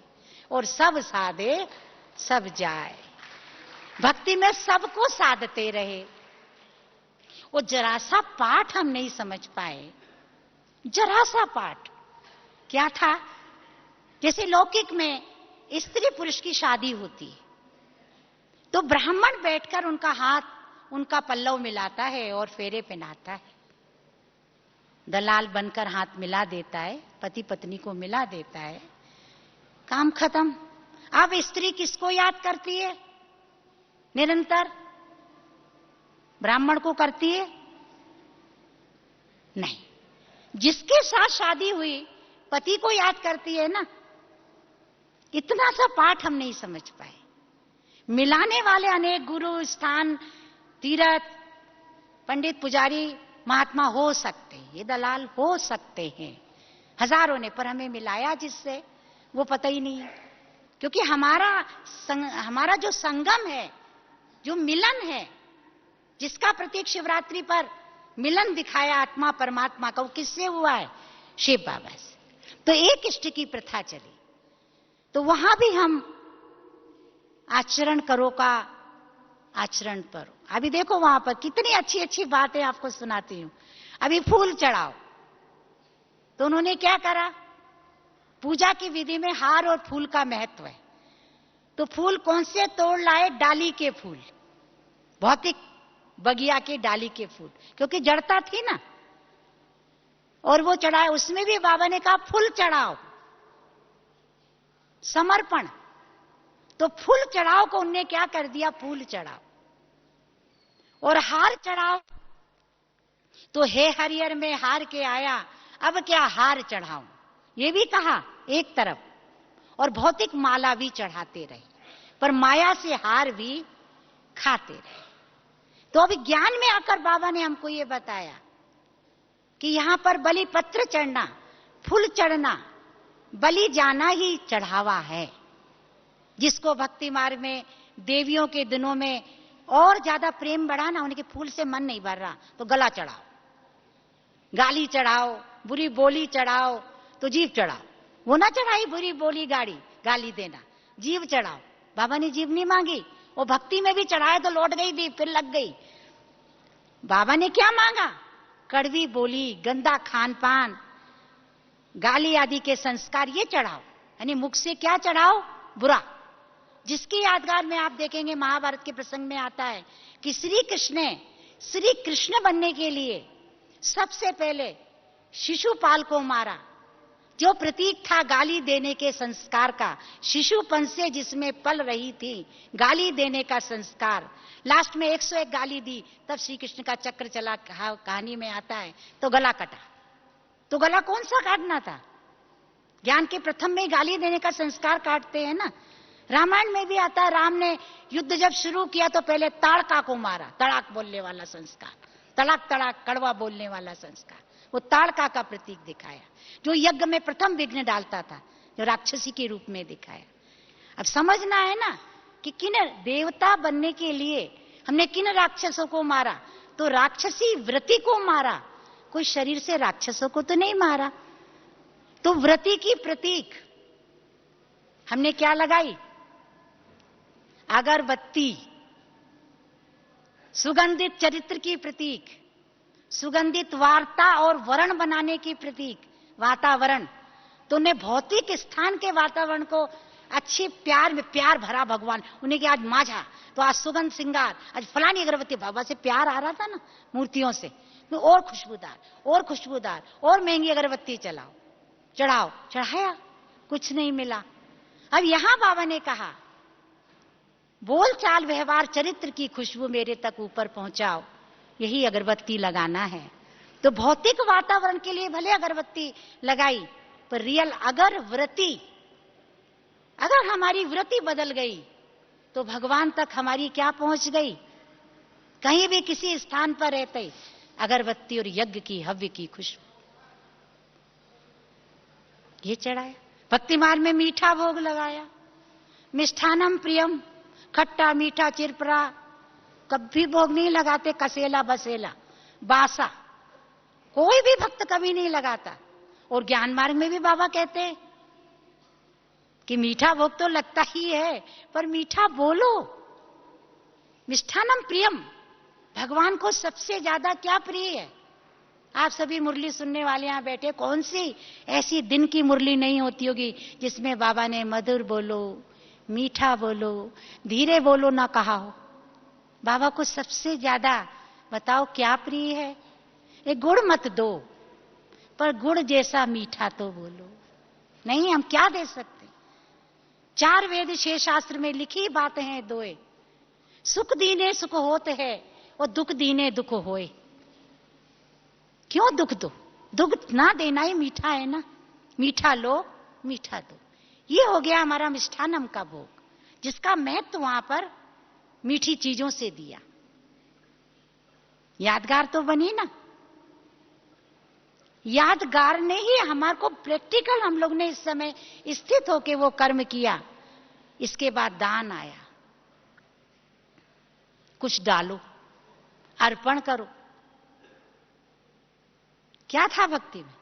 और सब साधे सब जाए। भक्ति में सबको साधते रहे। वो जरा सा पाठ हम नहीं समझ पाए, जरा सा पाठ, क्या था, जैसे लौकिक में स्त्री पुरुष की शादी होती तो ब्राह्मण बैठकर उनका हाथ उनका पल्लव मिलाता है और फेरे पहनाता है, दलाल बनकर हाथ मिला देता है, पति पत्नी को मिला देता है, काम खत्म। अब स्त्री किसको याद करती है निरंतर? ब्राह्मण को करती है? नहीं, जिसके साथ शादी हुई पति को याद करती है ना। इतना सा पाठ हम नहीं समझ पाए। मिलाने वाले अनेक गुरु, स्थान, तीर्थ, पंडित, पुजारी, महात्मा हो सकते हैं, ये दलाल हो सकते हैं, हजारों ने, पर हमें मिलाया जिससे वो पता ही नहीं है। क्योंकि हमारा जो संगम है, जो मिलन है, जिसका प्रतीक शिवरात्रि पर मिलन दिखाया आत्मा परमात्मा का, वो किससे हुआ है? शिव बाबा से। तो एक इष्ट की प्रथा चली, तो वहां भी हम आचरण करो का आचरण करो। अभी देखो वहां पर कितनी अच्छी अच्छी बातें आपको सुनाती हूं। अभी फूल चढ़ाओ, तो उन्होंने क्या करा? पूजा की विधि में हार और फूल का महत्व है। तो फूल कौन से तोड़ लाए? डाली के फूल, भौतिक बगिया के डाली के फूल, क्योंकि जड़ता थी ना, और वो चढ़ाए। उसमें भी बाबा ने कहा फूल चढ़ाओ, समर्पण। तो फूल चढ़ाओ को उनने क्या कर दिया? फूल चढ़ाओ। और हार चढ़ाओ, तो हे हरियर में हार के आया, अब क्या हार चढ़ाऊं, ये भी कहा एक तरफ। और भौतिक माला भी चढ़ाते रहे, पर माया से हार भी खाते रहे। तो अभी ज्ञान में आकर बाबा ने हमको ये बताया कि यहां पर बलि पत्र चढ़ना, फूल चढ़ना, बलि जाना ही चढ़ावा है। जिसको भक्ति मार्ग में देवियों के दिनों में और ज्यादा प्रेम बढ़ा ना, उनके फूल से मन नहीं भर रहा, तो गला चढ़ाओ, गाली चढ़ाओ, बुरी बोली चढ़ाओ, तो जीभ चढ़ाओ। वो ना चढ़ाई बुरी बोली गाली देना, जीभ चढ़ाओ। बाबा ने जीभ नहीं मांगी, वो भक्ति में भी चढ़ाए तो लौट गई थी, फिर लग गई। बाबा ने क्या मांगा? कड़वी बोली, गंदा खान पान, गाली आदि के संस्कार, ये चढ़ाओ। यानी मुख से क्या चढ़ाओ? बुरा। जिसकी यादगार में आप देखेंगे महाभारत के प्रसंग में आता है कि श्री कृष्ण ने श्री कृष्ण बनने के लिए सबसे पहले शिशुपाल को मारा, जो प्रतीक था गाली देने के संस्कार का। शिशुपन से जिसमें पल रही थी गाली देने का संस्कार, लास्ट में 101 गाली दी, तब श्री कृष्ण का चक्र चला, कहानी में आता है, तो गला कटा। तो गला कौन सा काटना था? ज्ञान के प्रथम में गाली देने का संस्कार काटते हैं ना। रामायण में भी आता है, राम ने युद्ध जब शुरू किया तो पहले ताड़का को मारा, तड़ाक बोलने वाला संस्कार, तड़ाक तड़ाक कड़वा बोलने वाला संस्कार, वो ताड़का का प्रतीक दिखाया, जो यज्ञ में प्रथम विघ्न डालता था, जो राक्षसी के रूप में दिखाया। अब समझना है ना कि किन देवता बनने के लिए हमने किन राक्षसों को मारा। तो राक्षसी व्रति को मारा, कोई शरीर से राक्षसों को तो नहीं मारा। तो व्रति की प्रतीक हमने क्या लगाई? अगरबत्ती। सुगंधित चरित्र की प्रतीक, सुगंधित वार्ता और वर्ण बनाने की प्रतीक, वातावरण। तो उन्हें भौतिक स्थान के वातावरण को अच्छी प्यार में, प्यार भरा भगवान उन्हें कि आज माझा, तो आज सुगंध श्रृंगार, आज फलानी अगरबत्ती, बाबा से प्यार आ रहा था ना मूर्तियों से, तो और खुशबूदार और खुशबूदार और महंगी अगरबत्ती चलाओ, चढ़ाओ। चढ़ाया, कुछ नहीं मिला। अब यहां बाबा ने कहा बोल चाल व्यवहार चरित्र की खुशबू मेरे तक ऊपर पहुंचाओ, यही अगरबत्ती लगाना है। तो भौतिक वातावरण के लिए भले अगरबत्ती लगाई, पर रियल अगर व्रति, अगर हमारी व्रति बदल गई तो भगवान तक हमारी क्या पहुंच गई? कहीं भी किसी स्थान पर रहते अगरबत्ती और यज्ञ की हव्य की खुशबू, ये चढ़ाया। भक्ति मार्ग में मीठा भोग लगाया, मिष्ठानम प्रियम, खट्टा मीठा चिरपरा। कभी भोग नहीं लगाते कसेला बसेला बासा, कोई भी भक्त कभी नहीं लगाता। और ज्ञान मार्ग में भी बाबा कहते हैं कि मीठा भोग तो लगता ही है, पर मीठा बोलो। मिष्ठानम प्रियम, भगवान को सबसे ज्यादा क्या प्रिय है? आप सभी मुरली सुनने वाले यहाँ बैठे, कौन सी ऐसी दिन की मुरली नहीं होती होगी जिसमें बाबा ने मधुर बोलो, मीठा बोलो, धीरे बोलो ना कहा हो। बाबा को सबसे ज्यादा बताओ क्या प्रिय है? एक गुड़ मत दो, पर गुड़ जैसा मीठा तो बोलो। नहीं, हम क्या दे सकते? 4 वेद 6 शास्त्र में लिखी बातें हैं दोए, सुख दीने सुख होते है और दुख दीने दुख होए। क्यों दुख दो? दुख ना देना ही मीठा है ना। मीठा लो, मीठा दो। ये हो गया हमारा मिष्ठानम का भोग, जिसका महत्व वहां पर मीठी चीजों से दिया। यादगार तो बनी ना। यादगार ने ही हमारे को प्रैक्टिकल, हम लोग ने इस समय स्थित होके वो कर्म किया। इसके बाद दान आया। कुछ डालो, अर्पण करो। क्या था भक्ति में?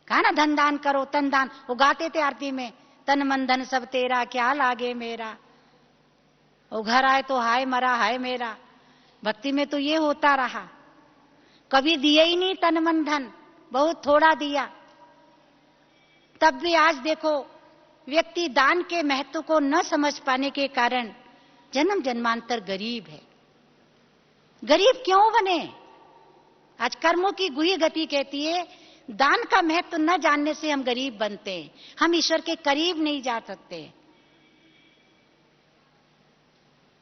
कहा ना धन दान करो, तन दान। वो गाते थे आरती में, तन मन धन सब तेरा, क्या लागे मेरा। वो घर आए तो हाय मरा हाय मेरा। भक्ति में तो ये होता रहा, कभी दिए ही नहीं तन मन धन, बहुत थोड़ा दिया। तब भी आज देखो, व्यक्ति दान के महत्व को न समझ पाने के कारण जन्म जन्मांतर गरीब है। गरीब क्यों बने? आज कर्मों की गुही गति कहती है, दान का महत्व न जानने से हम गरीब बनते हैं। हम ईश्वर के करीब नहीं जा सकते।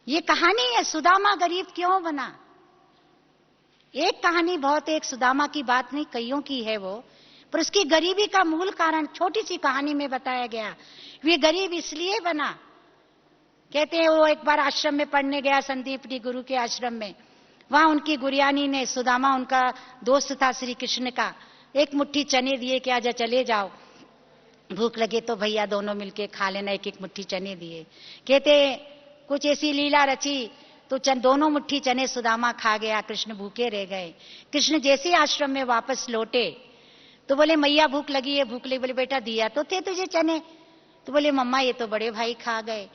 ये कहानी है, सुदामा गरीब क्यों बना। एक कहानी बहुत, एक सुदामा की बात नहीं, कईयों की है वो, पर उसकी गरीबी का मूल कारण छोटी सी कहानी में बताया गया। वे गरीब इसलिए बना, कहते हैं वो एक बार आश्रम में पढ़ने गया, संदीपनी गुरु के आश्रम में। वहां उनकी गुरियानी ने, सुदामा उनका दोस्त था श्री कृष्ण का, एक मुट्ठी चने दिए कि आजा चले जाओ, भूख लगे तो भैया दोनों मिलके खा लेना। एक एक मुट्ठी चने दिए। कहते कुछ ऐसी लीला रची तो दोनों मुट्ठी चने सुदामा खा गया, कृष्ण भूखे रह गए। कृष्ण जैसे आश्रम में वापस लौटे तो बोले मैया भूख लगी है, भूख लगी। बोले बेटा दिया तो थे तुझे चने। तो बोले मम्मा ये तो बड़े भाई खा गए।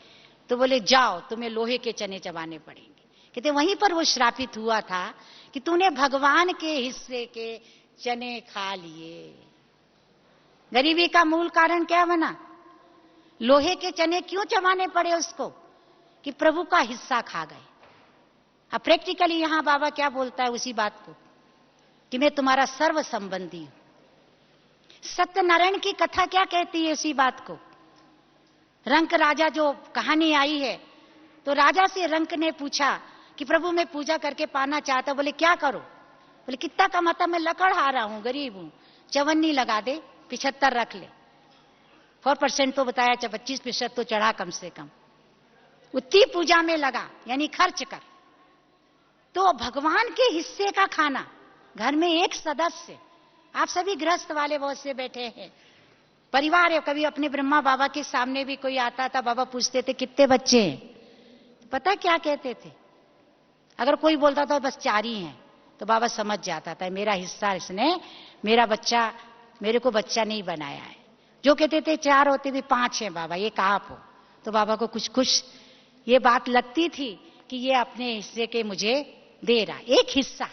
तो बोले जाओ, तुम्हें लोहे के चने चबाने पड़ेंगे। कहते वहीं पर वो श्रापित हुआ था कि तूने भगवान के हिस्से के चने खा लिए। गरीबी का मूल कारण क्या बना? लोहे के चने क्यों चबाने पड़े उसको? कि प्रभु का हिस्सा खा गए। अब प्रैक्टिकली यहां बाबा क्या बोलता है उसी बात को, कि मैं तुम्हारा सर्व संबंधी हूं। सत्यनारायण की कथा क्या कहती है इसी बात को? रंक राजा जो कहानी आई है, तो राजा से रंक ने पूछा कि प्रभु मैं पूजा करके पाना चाहता। बोले क्या करो? बोले कितना कमाता? मैं लकड़ हारा हूं, गरीब हूं, चवन्नी लगा दे, 75 रख ले। 4% तो बताया, 25% तो चढ़ा कम से कम। उतनी पूजा में लगा, यानी खर्च कर। तो भगवान के हिस्से का खाना, घर में एक सदस्य, आप सभी गृहस्थ वाले बहुत से बैठे हैं, परिवार है। कभी अपने ब्रह्मा बाबा के सामने भी कोई आता था, बाबा पूछते थे कितने बच्चे हैं? पता क्या कहते थे? अगर कोई बोलता था बस 4 ही हैं, तो बाबा समझ जाता था मेरा हिस्सा इसने, मेरा बच्चा, मेरे को बच्चा नहीं बनाया है। जो कहते थे 4 होते थे, 5 हैं बाबा, ये कहाँ हो? तो बाबा को कुछ ये बात लगती थी कि ये अपने हिस्से के मुझे दे रहा, एक हिस्सा।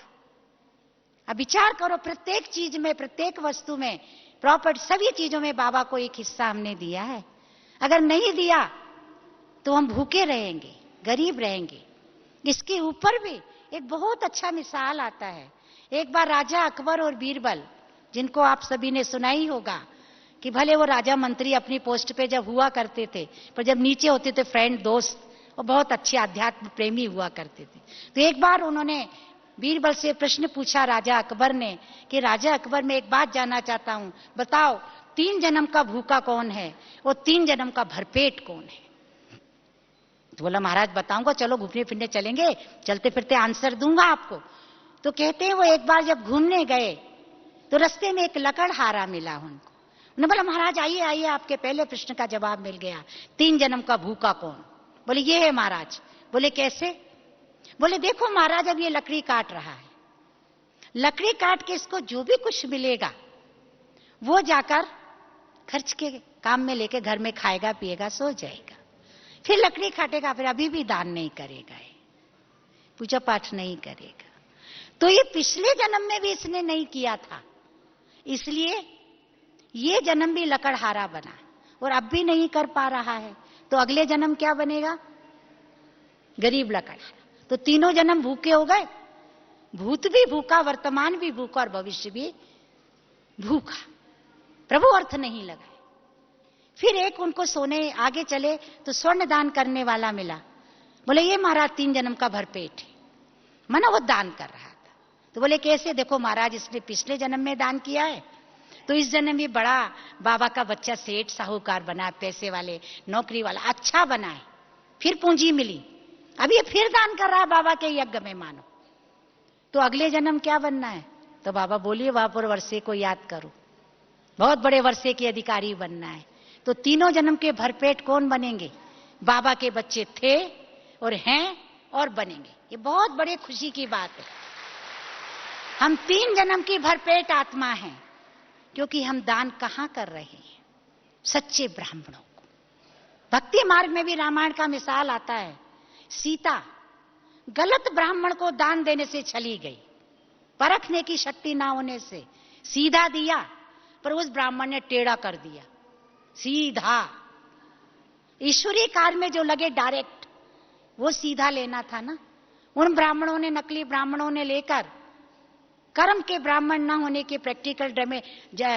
अब विचार करो, प्रत्येक चीज में, प्रत्येक वस्तु में, प्रॉपर्टी, सभी चीजों में बाबा को एक हिस्सा हमने दिया है। अगर नहीं दिया तो हम भूखे रहेंगे, गरीब रहेंगे। इसके ऊपर भी एक बहुत अच्छा मिसाल आता है। एक बार राजा अकबर और बीरबल, जिनको आप सभी ने सुना ही होगा, कि भले वो राजा मंत्री अपनी पोस्ट पे जब हुआ करते थे, पर जब नीचे होते थे फ्रेंड, दोस्त, और बहुत अच्छे अध्यात्म प्रेमी हुआ करते थे। तो एक बार उन्होंने बीरबल से प्रश्न पूछा राजा अकबर ने, कि राजा अकबर मैं एक बात जानना चाहता हूं, बताओ 3 जन्म का भूखा कौन है और 3 जन्म का भरपेट कौन है? तो बोला महाराज बताऊंगा, चलो घूमने फिरने चलेंगे, चलते फिरते आंसर दूंगा आपको। तो कहते हैं वो एक बार जब घूमने गए तो रास्ते में एक लकड़हारा मिला उनको। उन्होंने बोला महाराज आइए आइए, आपके पहले प्रश्न का जवाब मिल गया, 3 जन्म का भूखा कौन? बोले ये है महाराज। बोले कैसे? बोले देखो महाराज, अब ये लकड़ी काट रहा है, लकड़ी काट के इसको जो भी कुछ मिलेगा वो जाकर खर्च के काम में लेके घर में खाएगा, पिएगा, सो जाएगा। फिर लकड़ी काटेगा, फिर अभी भी दान नहीं करेगा, पूजा पाठ नहीं करेगा। तो ये पिछले जन्म में भी इसने नहीं किया था, इसलिए ये जन्म भी लकड़हारा बना और अब भी नहीं कर पा रहा है, तो अगले जन्म क्या बनेगा? गरीब लकड़हारा। तो तीनों जन्म भूखे हो गए, भूत भी भूखा, वर्तमान भी भूखा और भविष्य भी भूखा। प्रभु अर्थ नहीं लगाए। फिर एक उनको सोने आगे चले तो स्वर्ण दान करने वाला मिला। बोले ये महाराज 3 जन्म का भरपेट है। माना वो दान कर रहा था। तो बोले कैसे? देखो महाराज, इसने पिछले जन्म में दान किया है, तो इस जन्म में बड़ा बाबा का बच्चा सेठ साहूकार बना, पैसे वाले, नौकरी वाला, अच्छा बना है, फिर पूंजी मिली, अब ये फिर दान कर रहा है बाबा के यज्ञ में, मानो। तो अगले जन्म क्या बनना है? तो बाबा बोलिए वहापुर वर्षे को याद करो, बहुत बड़े वर्षे के अधिकारी बनना है। तो तीनों जन्म के भरपेट कौन बनेंगे? बाबा के बच्चे थे और हैं और बनेंगे। ये बहुत बड़ी खुशी की बात है। हम 3 जन्म की भरपेट आत्मा हैं, क्योंकि हम दान कहां कर रहे हैं? सच्चे ब्राह्मणों को। भक्ति मार्ग में भी रामायण का मिसाल आता है। सीता गलत ब्राह्मण को दान देने से चली गई, परखने की शक्ति ना होने से। सीधा दिया पर उस ब्राह्मण ने टेढ़ा कर दिया, सीधा। ईश्वरीय कार्य में जो लगे डायरेक्ट, वो सीधा लेना था ना। उन ब्राह्मणों ने, नकली ब्राह्मणों ने लेकर, कर्म के ब्राह्मण ना होने के, प्रैक्टिकल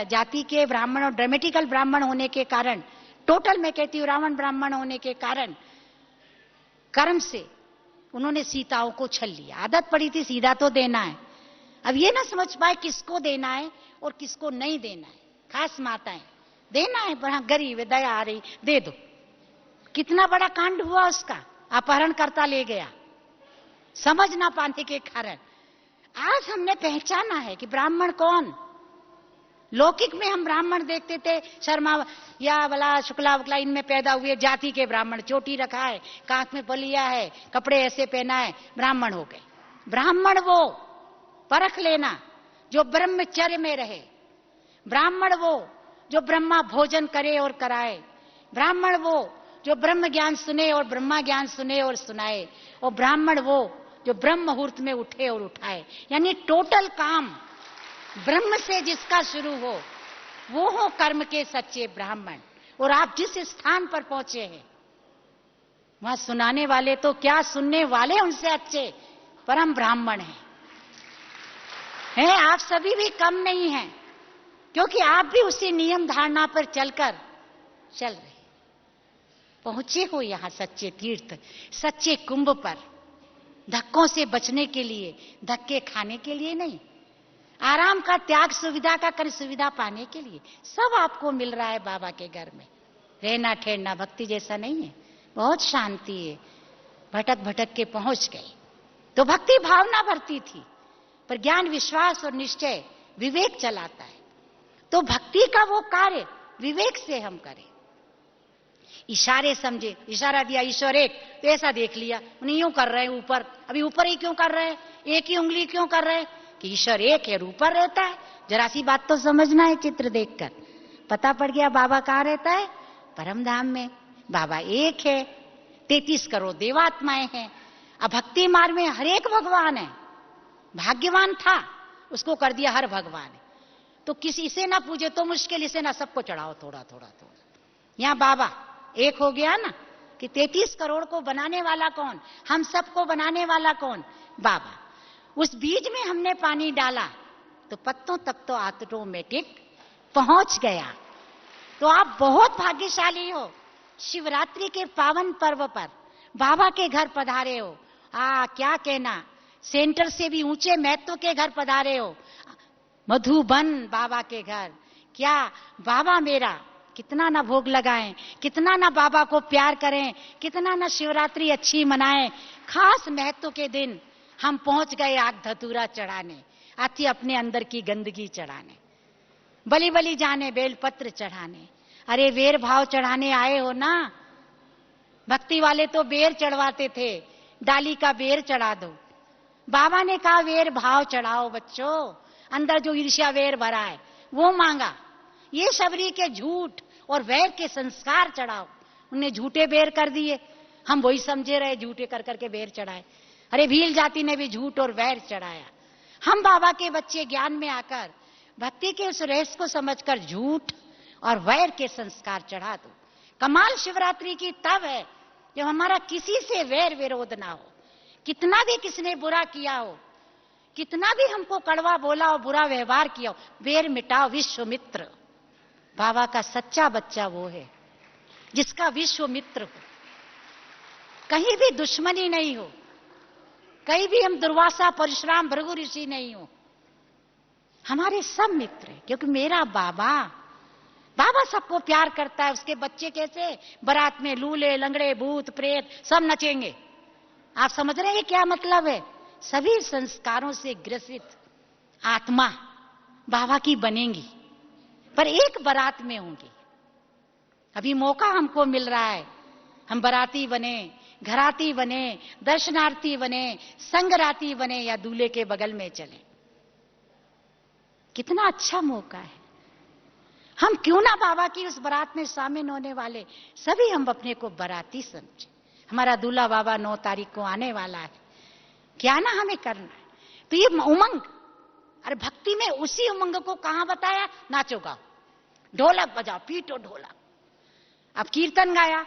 जाति के ब्राह्मण और ड्रामेटिकल ब्राह्मण होने के कारण, टोटल मैं कहती हूं रावण ब्राह्मण होने के कारण, कर्म से उन्होंने सीताओं को छल लिया। आदत पड़ी थी सीधा तो देना है, अब ये ना समझ पाए किसको देना है और किसको नहीं देना है। खास माताएं देना है, पर हाँ गरीब है, दया आ रही, दे दो। कितना बड़ा कांड हुआ उसका, अपहरण करता ले गया, समझ ना पाने के कारण। आज हमने पहचाना है कि ब्राह्मण कौन। लौकिक में हम ब्राह्मण देखते थे, शर्मा या वाला शुक्ला वकला, इनमें पैदा हुए जाति के ब्राह्मण, चोटी रखा है, कांख में बलिया है, कपड़े ऐसे पहना है, ब्राह्मण हो गए। ब्राह्मण वो परख लेना जो ब्रह्मचर्य में रहे, ब्राह्मण वो जो ब्रह्मा भोजन करे और कराए, ब्राह्मण वो जो ब्रह्म ज्ञान सुने और ब्रह्मा ज्ञान सुने और सुनाए, और ब्राह्मण वो जो ब्रह्म मुहूर्त में उठे और उठाए। यानी टोटल काम ब्रह्म से जिसका शुरू हो, वो हो कर्म के सच्चे ब्राह्मण। और आप जिस स्थान पर पहुंचे हैं, वहां सुनाने वाले तो क्या, सुनने वाले उनसे अच्छे परम ब्राह्मण हैं। आप सभी भी कम नहीं हैं, क्योंकि आप भी उसी नियम धारणा पर चलकर चल रहे पहुंचे हो यहां सच्चे तीर्थ, सच्चे कुंभ पर। धक्कों से बचने के लिए, धक्के खाने के लिए नहीं, आराम का त्याग, सुविधा का कर, सुविधा पाने के लिए। सब आपको मिल रहा है बाबा के घर में। रहना ठहरना भक्ति जैसा नहीं है, बहुत शांति है। भटक भटक के पहुंच गए तो भक्ति भावना भरती थी, पर ज्ञान, विश्वास और निश्चय विवेक चलाता है। तो भक्ति का वो कार्य विवेक से हम करें। इशारे समझे, इशारा दिया ईश्वर एक, तो ऐसा देख लिया, उन्हें यूं कर रहे हैं ऊपर। अभी ऊपर ही क्यों कर रहे हैं? एक ही उंगली क्यों कर रहे हैं? कि ईश्वर एक है और ऊपर रहता है। जरा सी बात तो समझना है। चित्र देखकर पता पड़ गया बाबा कहाँ रहता है? परम धाम में। बाबा एक है, 33 करोड़ देवात्माएं हैं। अब भक्ति मार्ग में हर एक भगवान है। भाग्यवान था, उसको कर दिया हर भगवान है। तो किसी से ना पूजे तो मुश्किल, इसे ना सबको चढ़ाओ थोड़ा थोड़ा थोड़ा। यहां बाबा एक हो गया ना, कि 33 करोड़ को बनाने वाला कौन? हम सबको बनाने वाला कौन? बाबा। उस बीज में हमने पानी डाला तो पत्तों तक तो ऑटोमेटिक पहुंच गया। तो आप बहुत भाग्यशाली हो। शिवरात्रि के पावन पर्व पर बाबा के घर पधारे हो। क्या कहना, सेंटर से भी ऊंचे महत्व के घर पधारे हो। मधुबन बाबा के घर। क्या बाबा मेरा, कितना ना भोग लगाएं, कितना ना बाबा को प्यार करें, कितना ना शिवरात्रि अच्छी मनाएं। खास महत्व के दिन हम पहुंच गए आग धतूरा चढ़ाने, अति अपने अंदर की गंदगी चढ़ाने, बलि बलि जाने बेलपत्र चढ़ाने। अरे वेर भाव चढ़ाने आए हो ना। भक्ति वाले तो बेर चढ़वाते थे, डाली का बेर चढ़ा दो। बाबा ने कहा वेर भाव चढ़ाओ बच्चों, अंदर जो ईर्ष्या वेर भरा है वो मांगा। ये शबरी के झूठ और वैर के संस्कार चढ़ाओ। उन्हें झूठे बेर कर दिए, हम वही समझे रहे झूठे कर करके बेर चढ़ाए। अरे भील जाति ने भी झूठ और वैर चढ़ाया। हम बाबा के बच्चे ज्ञान में आकर भक्ति के उस रहस्य को समझकर झूठ और वैर के संस्कार चढ़ा दो। कमाल शिवरात्रि की तब है जब हमारा किसी से वैर विरोध ना हो। कितना भी किसने बुरा किया हो, कितना भी हमको कड़वा बोला हो, बुरा व्यवहार किया हो, वैर मिटाओ। विश्वमित्र बाबा का सच्चा बच्चा वो है जिसका विश्वमित्र हो, कहीं भी दुश्मनी नहीं हो, कहीं भी हम दुर्वासा परशुराम भृगु ऋषि नहीं हो, हमारे सब मित्र हैं। क्योंकि मेरा बाबा बाबा सबको प्यार करता है। उसके बच्चे कैसे बारात में लूले लंगड़े भूत प्रेत सब नचेंगे। आप समझ रहे हैं क्या मतलब है? सभी संस्कारों से ग्रसित आत्मा बाबा की बनेंगी, पर एक बारात में होंगी। अभी मौका हमको मिल रहा है, हम बाराती बने, घराती बने, दर्शनार्थी बने, संगराती बने या दूल्हे के बगल में चले। कितना अच्छा मौका है। हम क्यों ना बाबा की उस बारात में शामिल होने वाले सभी हम अपने को बाराती समझे। हमारा दूल्हा बाबा 9 तारीख को आने वाला है, क्या ना हमें करना है। तो ये उमंग, अरे भक्ति में उसी उमंग को कहां बताया? नाचो गाओ, ढोलक बजाओ, पीटो ढोलक। अब कीर्तन गाया,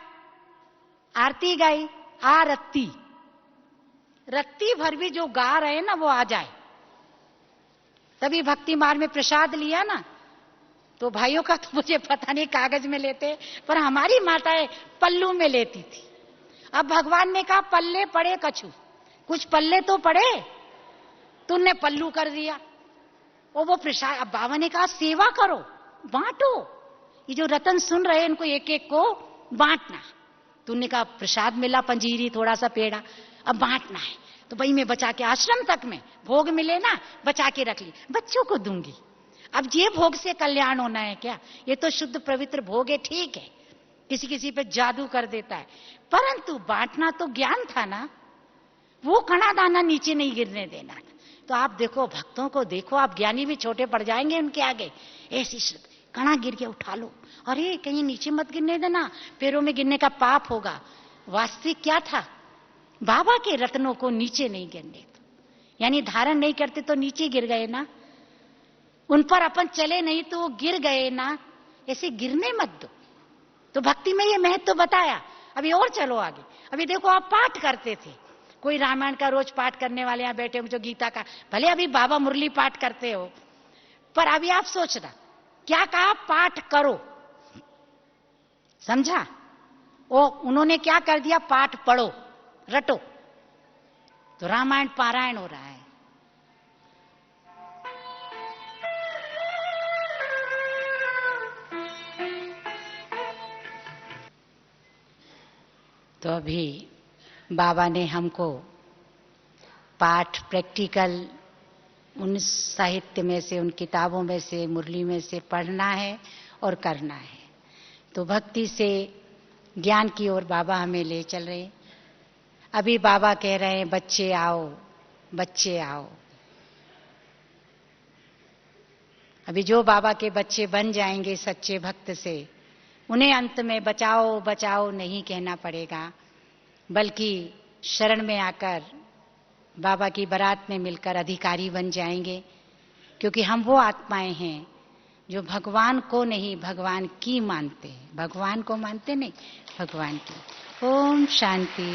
आरती गाई, आरती, रत्ती भर भी जो गा रहे ना वो आ जाए। तभी भक्ति मार्ग में प्रसाद लिया ना, तो भाइयों का तो मुझे पता नहीं कागज में लेते, पर हमारी माताएं पल्लू में लेती थी। अब भगवान ने कहा पल्ले पड़े कछु, कुछ पल्ले तो पड़े, तुमने पल्लू कर दिया। और वो प्रसाद, अब बाबा ने कहा सेवा करो, बांटो। ये जो रतन सुन रहे हैं इनको एक एक को बांटना। तुमने कहा प्रसाद मिला, पंजीरी थोड़ा सा पेड़ा, अब बांटना है। तो भाई मैं बचा के आश्रम तक में भोग मिले ना, बचा के रख ली, बच्चों को दूंगी। अब ये भोग से कल्याण होना है क्या? ये तो शुद्ध पवित्र भोग है, ठीक है, किसी किसी पे जादू कर देता है, परंतु बांटना तो ज्ञान था ना, वो कणा दाना नीचे नहीं गिरने देना था। तो आप देखो, भक्तों को देखो, आप ज्ञानी भी छोटे पड़ जाएंगे उनके आगे। ऐसी श्रद्धा, कणा गिर गया उठा लो, अरे कहीं नीचे मत गिरने देना, पैरों में गिरने का पाप होगा। वास्तविक क्या था? बाबा के रत्नों को नीचे नहीं गिरने दो, यानी धारण नहीं करते तो नीचे गिर गए ना, उन पर अपन चले नहीं तो वो गिर गए ना, ऐसे गिरने मत दो। तो भक्ति में ये महत्व तो बताया। अभी और चलो आगे। अभी देखो, आप पाठ करते थे, कोई रामायण का रोज पाठ करने वाले यहां बैठे हो, जो गीता का, भले अभी बाबा मुरली पाठ करते हो, पर अभी आप सोचना क्या कहा? पाठ करो, समझा? वो उन्होंने क्या कर दिया? पाठ पढ़ो, रटो। तो रामायण पारायण हो रहा है। तो अभी बाबा ने हमको पाठ प्रैक्टिकल उन साहित्य में से, उन किताबों में से, मुरली में से पढ़ना है और करना है। तो भक्ति से ज्ञान की ओर बाबा हमें ले चल रहे हैं। अभी बाबा कह रहे हैं बच्चे आओ, बच्चे आओ। अभी जो बाबा के बच्चे बन जाएंगे सच्चे भक्त से, उन्हें अंत में बचाओ बचाओ नहीं कहना पड़ेगा, बल्कि शरण में आकर बाबा की बारात में मिलकर अधिकारी बन जाएंगे। क्योंकि हम वो आत्माएं हैं जो भगवान को नहीं, भगवान की मानते हैं। भगवान को मानते नहीं, भगवान की। ओम शांति।